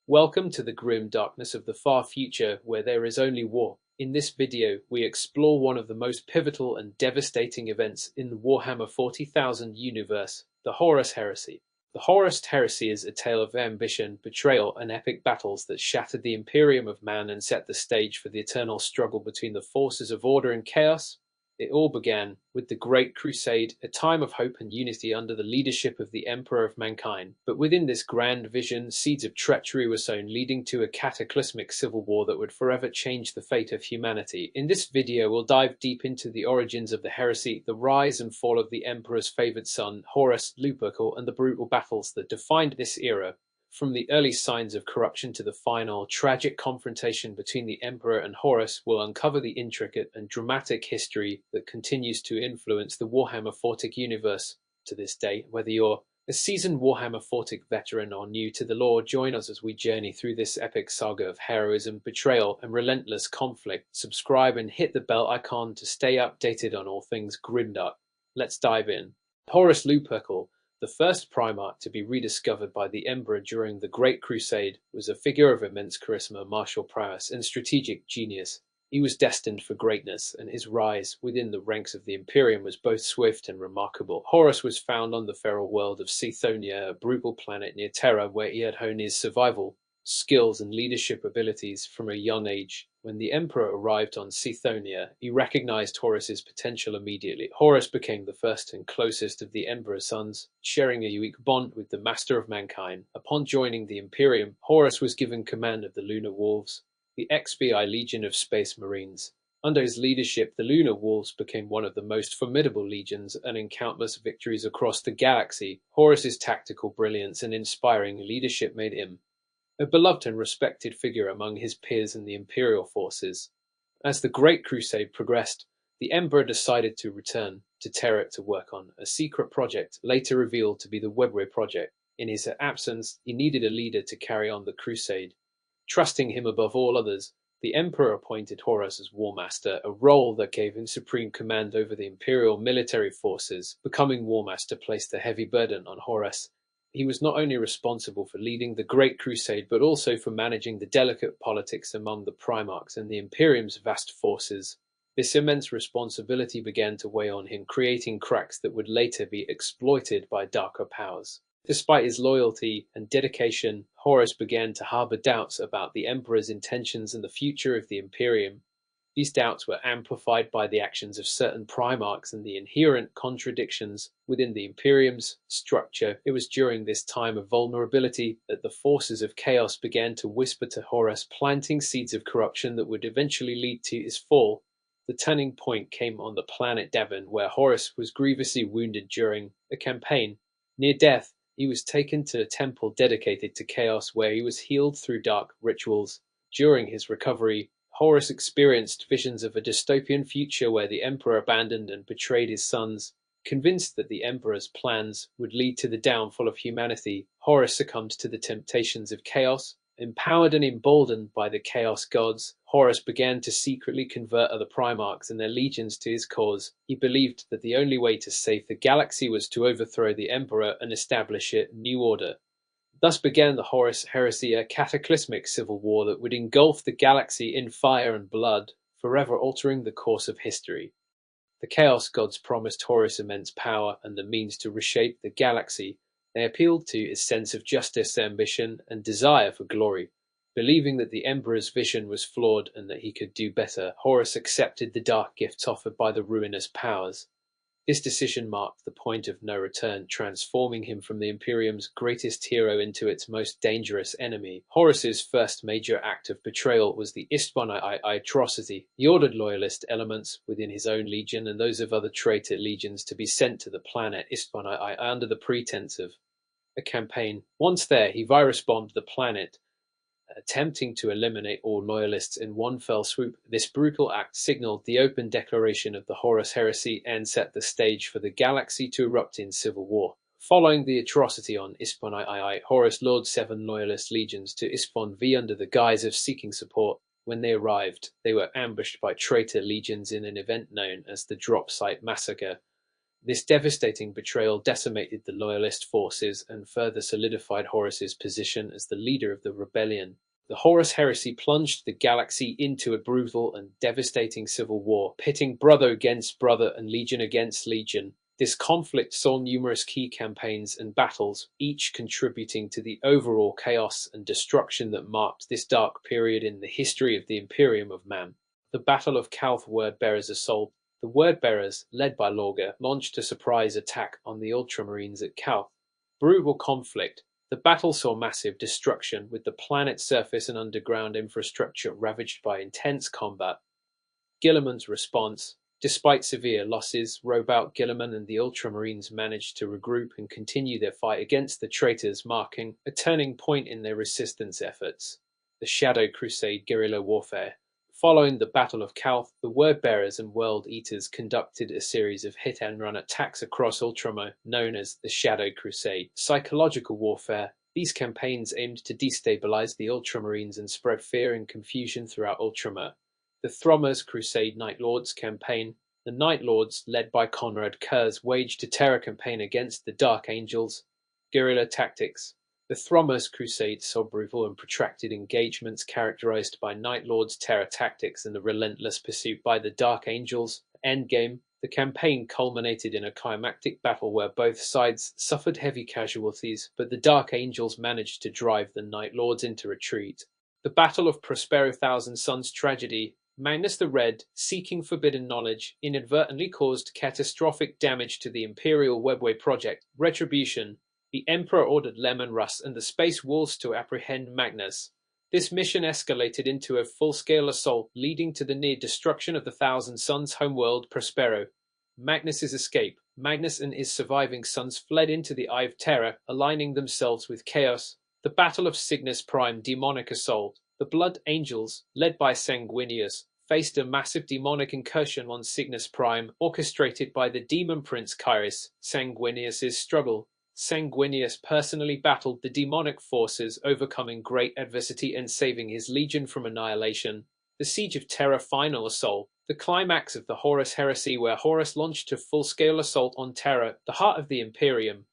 Welcome to the grim darkness of the far future where there is only war. In this video, we explore one of the most pivotal and devastating events in the Warhammer 40,000 universe, the Horus Heresy. The Horus Heresy is a tale of ambition, betrayal, and epic battles that shattered the Imperium of Man and set the stage for the eternal struggle between the forces of order and chaos. It all began with the Great Crusade, a time of hope and unity under the leadership of the Emperor of Mankind. But within this grand vision, seeds of treachery were sown, leading to a cataclysmic civil war that would forever change the fate of humanity. In this video, we'll dive deep into the origins of the heresy, the rise and fall of the Emperor's favored son, Horus Lupercal, and the brutal battles that defined this era. From the early signs of corruption to the final, tragic confrontation between the Emperor and Horus, will uncover the intricate and dramatic history that continues to influence the Warhammer 40k universe to this day. Whether you're a seasoned Warhammer 40k veteran or new to the lore, join us as we journey through this epic saga of heroism, betrayal, and relentless conflict. Subscribe and hit the bell icon to stay updated on all things grimdark. Let's dive in. Horus Lupercal, the first Primarch to be rediscovered by the Emperor during the Great Crusade, was a figure of immense charisma, martial prowess, and strategic genius. He was destined for greatness, and his rise within the ranks of the Imperium was both swift and remarkable. Horus was found on the feral world of Sithonia, a brutal planet near Terra, where he had honed his survival skills and leadership abilities from a young age. When the Emperor arrived on Sithonia, he recognized Horus's potential immediately. Horus became the first and closest of the Emperor's sons, sharing a unique bond with the Master of Mankind. Upon joining the Imperium, Horus was given command of the Lunar Wolves, the XBI Legion of Space Marines. Under his leadership, the Lunar Wolves became one of the most formidable legions, earning countless victories across the galaxy. Horus's tactical brilliance and inspiring leadership made him a beloved and respected figure among his peers in the Imperial forces. As the Great Crusade progressed, the Emperor decided to return to Terra to work on a secret project, later revealed to be the Webway project. In his absence, he needed a leader to carry on the crusade. Trusting him above all others, the Emperor appointed Horus as Warmaster, a role that gave him supreme command over the Imperial military forces. Becoming Warmaster placed a heavy burden on Horus. He was not only responsible for leading the Great Crusade, but also for managing the delicate politics among the Primarchs and the Imperium's vast forces. This immense responsibility began to weigh on him, creating cracks that would later be exploited by darker powers. Despite his loyalty and dedication, Horus began to harbor doubts about the Emperor's intentions and the future of the Imperium. These doubts were amplified by the actions of certain Primarchs and the inherent contradictions within the Imperium's structure. It was during this time of vulnerability that the forces of chaos began to whisper to Horus, planting seeds of corruption that would eventually lead to his fall. The turning point came on the planet Davin, where Horus was grievously wounded during a campaign. Near death, he was taken to a temple dedicated to chaos, where he was healed through dark rituals. During his recovery, Horus experienced visions of a dystopian future where the Emperor abandoned and betrayed his sons. Convinced that the Emperor's plans would lead to the downfall of humanity, Horus succumbed to the temptations of chaos. Empowered and emboldened by the Chaos Gods, Horus began to secretly convert other Primarchs and their legions to his cause. He believed that the only way to save the galaxy was to overthrow the Emperor and establish a new order. Thus began the Horus Heresy, a cataclysmic civil war that would engulf the galaxy in fire and blood, forever altering the course of history. The Chaos Gods promised Horus immense power and the means to reshape the galaxy. They appealed to his sense of justice, ambition, and desire for glory. Believing that the Emperor's vision was flawed and that he could do better, Horus accepted the dark gifts offered by the ruinous powers. This decision marked the point of no return, transforming him from the Imperium's greatest hero into its most dangerous enemy. Horus's first major act of betrayal was the Istvaan III atrocity. He ordered loyalist elements within his own legion and those of other traitor legions to be sent to the planet Istvaan III under the pretense of a campaign. Once there, he virus-bombed the planet, attempting to eliminate all loyalists in one fell swoop. This brutal act signaled the open declaration of the Horus Heresy and set the stage for the galaxy to erupt in civil war. Following the atrocity on Istvaan III, Horus lured 7 loyalist legions to Istvaan V under the guise of seeking support. When they arrived, they were ambushed by traitor legions in an event known as the Dropsite Massacre. This devastating betrayal decimated the Loyalist forces and further solidified Horus's position as the leader of the rebellion. The Horus Heresy plunged the galaxy into a brutal and devastating civil war, pitting brother against brother and legion against legion. This conflict saw numerous key campaigns and battles, each contributing to the overall chaos and destruction that marked this dark period in the history of the Imperium of Man. The Battle of Calth Wordbearers Assault. The Wordbearers, led by Lorga, launched a surprise attack on the Ultramarines at Calth. Brutal conflict. The battle saw massive destruction, with the planet's surface and underground infrastructure ravaged by intense combat. Guilliman's response. Despite severe losses, Robout Guilliman and the Ultramarines managed to regroup and continue their fight against the traitors, marking a turning point in their resistance efforts. The Shadow Crusade guerrilla warfare. Following the Battle of Calth, the Wordbearers and World Eaters conducted a series of hit-and-run attacks across Ultramar, known as the Shadow Crusade. Psychological warfare. These campaigns aimed to destabilize the Ultramarines and spread fear and confusion throughout Ultramar. The Thrommers Crusade Night Lords campaign. The Night Lords, led by Conrad Kurz, waged a terror campaign against the Dark Angels. Guerrilla tactics. The Thrommers Crusade saw brutal and protracted engagements characterized by Night Lords' terror tactics and the relentless pursuit by the Dark Angels. Endgame. The campaign culminated in a climactic battle where both sides suffered heavy casualties, but the Dark Angels managed to drive the Night Lords into retreat. The Battle of Prospero Thousand Suns tragedy. Magnus the Red, seeking forbidden knowledge, inadvertently caused catastrophic damage to the Imperial Webway project. Retribution. The Emperor ordered Lemon Russ and the Space Wolves to apprehend Magnus. This mission escalated into a full-scale assault, leading to the near destruction of the Thousand Suns' homeworld, Prospero. Magnus's escape. Magnus and his surviving sons fled into the Eye of Terror, aligning themselves with Chaos. The Battle of Cygnus Prime demonic assault. The Blood Angels, led by Sanguinius, faced a massive demonic incursion on Cygnus Prime, orchestrated by the demon prince Kyrus. Sanguinius's struggle. Sanguinius personally battled the demonic forces, overcoming great adversity and saving his legion from annihilation. The Siege of Terra final assault. The climax of the Horus Heresy, where Horus launched a full-scale assault on Terra, the heart of the Imperium.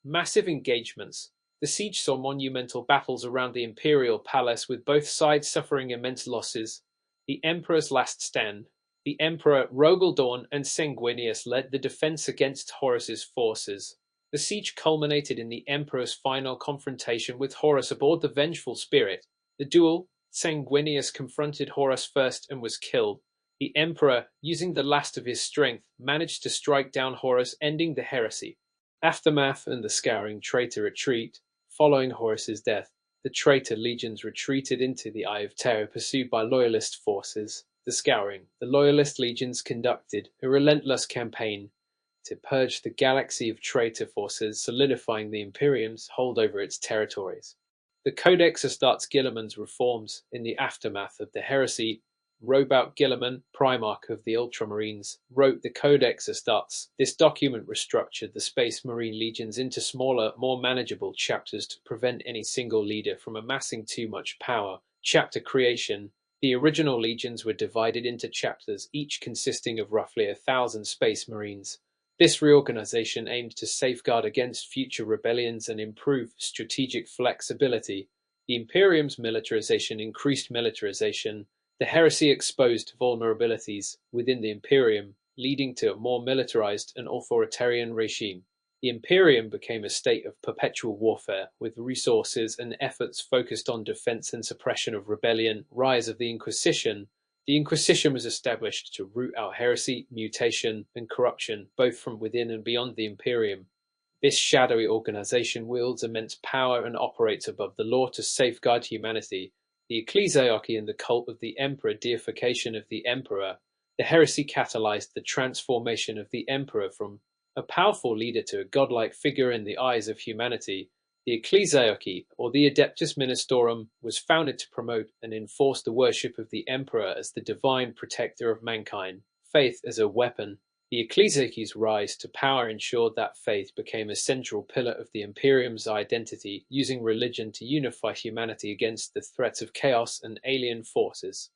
Massive engagements. The siege saw monumental battles around the Imperial Palace, with both sides suffering immense losses. The Emperor's last stand. The Emperor, Rogaldorn, and Sanguinius led the defense against Horus's forces. The siege culminated in the Emperor's final confrontation with Horus aboard the Vengeful Spirit. The duel. Sanguinius confronted Horus first and was killed. The Emperor, using the last of his strength, managed to strike down Horus, ending the heresy. Aftermath and the Scouring traitor retreat. Following Horus's death, the traitor legions retreated into the Eye of Terror, pursued by Loyalist forces. The Scouring. The Loyalist legions conducted a relentless campaign to purge the galaxy of traitor forces, solidifying the Imperium's hold over its territories. The Codex Astartes Guilliman's reforms. In the aftermath of the heresy, Robout Guilliman, Primarch of the Ultramarines, wrote the Codex Astartes. This document restructured the Space Marine legions into smaller, more manageable chapters to prevent any single leader from amassing too much power. Chapter creation. The original legions were divided into chapters, each consisting of roughly 1,000 Space Marines. This reorganization aimed to safeguard against future rebellions and improve strategic flexibility. The Imperium's militarization increased militarization. The heresy exposed vulnerabilities within the Imperium, leading to a more militarized and authoritarian regime. The Imperium became a state of perpetual warfare, with resources and efforts focused on defense and suppression of rebellion. Rise of the Inquisition. The Inquisition was established to root out heresy, mutation, and corruption, both from within and beyond the Imperium. This shadowy organization wields immense power and operates above the law to safeguard humanity. The ecclesiarchy and the cult of the Emperor, deification of the Emperor. The heresy catalyzed the transformation of the Emperor from a powerful leader to a godlike figure in the eyes of humanity. The ecclesiarchy, or the Adeptus Ministorum, was founded to promote and enforce the worship of the Emperor as the divine protector of mankind. Faith as a weapon. The ecclesiarchy's rise to power ensured that faith became a central pillar of the Imperium's identity, using religion to unify humanity against the threats of chaos and alien forces.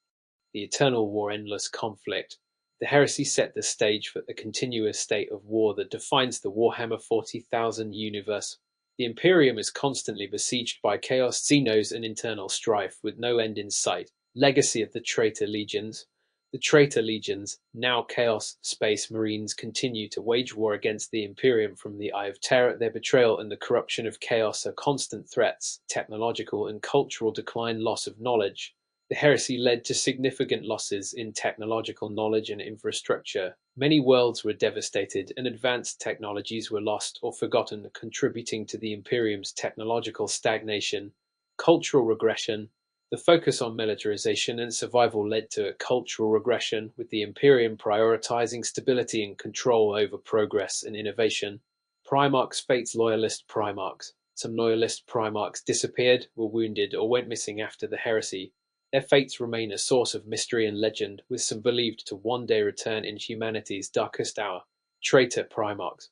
The Eternal War. Endless conflict. The heresy set the stage for the continuous state of war that defines the Warhammer 40,000 universe. The Imperium is constantly besieged by chaos, xenos, and internal strife, with no end in sight. Legacy of the Traitor Legions. The Traitor Legions, now Chaos Space Marines, continue to wage war against the Imperium from the Eye of Terror. Their betrayal and the corruption of chaos are constant threats. Technological and cultural decline, loss of knowledge. The heresy led to significant losses in technological knowledge and infrastructure. Many worlds were devastated, and advanced technologies were lost or forgotten, contributing to the Imperium's technological stagnation. Cultural regression. The focus on militarization and survival led to a cultural regression, with the Imperium prioritizing stability and control over progress and innovation. Primarchs' fates. Loyalist Primarchs. Some loyalist Primarchs disappeared, were wounded, or went missing after the heresy. Their fates remain a source of mystery and legend, with some believed to one day return in humanity's darkest hour. Traitor Primarchs.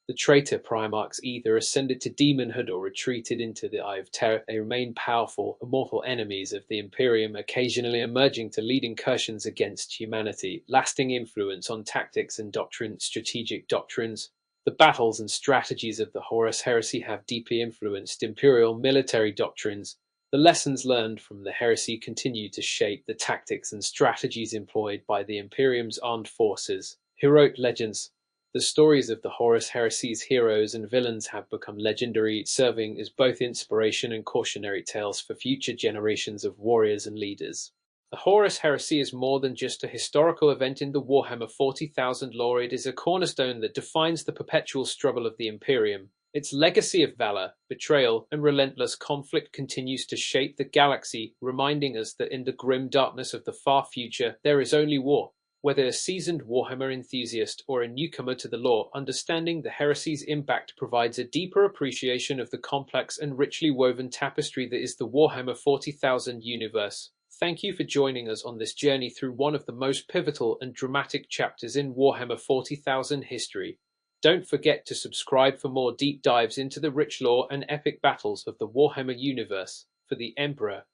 The Traitor Primarchs either ascended to demonhood or retreated into the Eye of Terror. They remain powerful, immortal enemies of the Imperium, occasionally emerging to lead incursions against humanity. Lasting influence on tactics and doctrine. Strategic doctrines. The battles and strategies of the Horus Heresy have deeply influenced Imperial military doctrines. The lessons learned from the heresy continue to shape the tactics and strategies employed by the Imperium's armed forces. Heroic legends. The stories of the Horus Heresy's heroes and villains have become legendary, serving as both inspiration and cautionary tales for future generations of warriors and leaders. The Horus Heresy is more than just a historical event in the Warhammer 40,000 lore. It is a cornerstone that defines the perpetual struggle of the Imperium. Its legacy of valor, betrayal, and relentless conflict continues to shape the galaxy, reminding us that in the grim darkness of the far future, there is only war. Whether a seasoned Warhammer enthusiast or a newcomer to the lore, understanding the heresy's impact provides a deeper appreciation of the complex and richly woven tapestry that is the Warhammer 40,000 universe. Thank you for joining us on this journey through one of the most pivotal and dramatic chapters in Warhammer 40,000 history. Don't forget to subscribe for more deep dives into the rich lore and epic battles of the Warhammer universe. For the Emperor,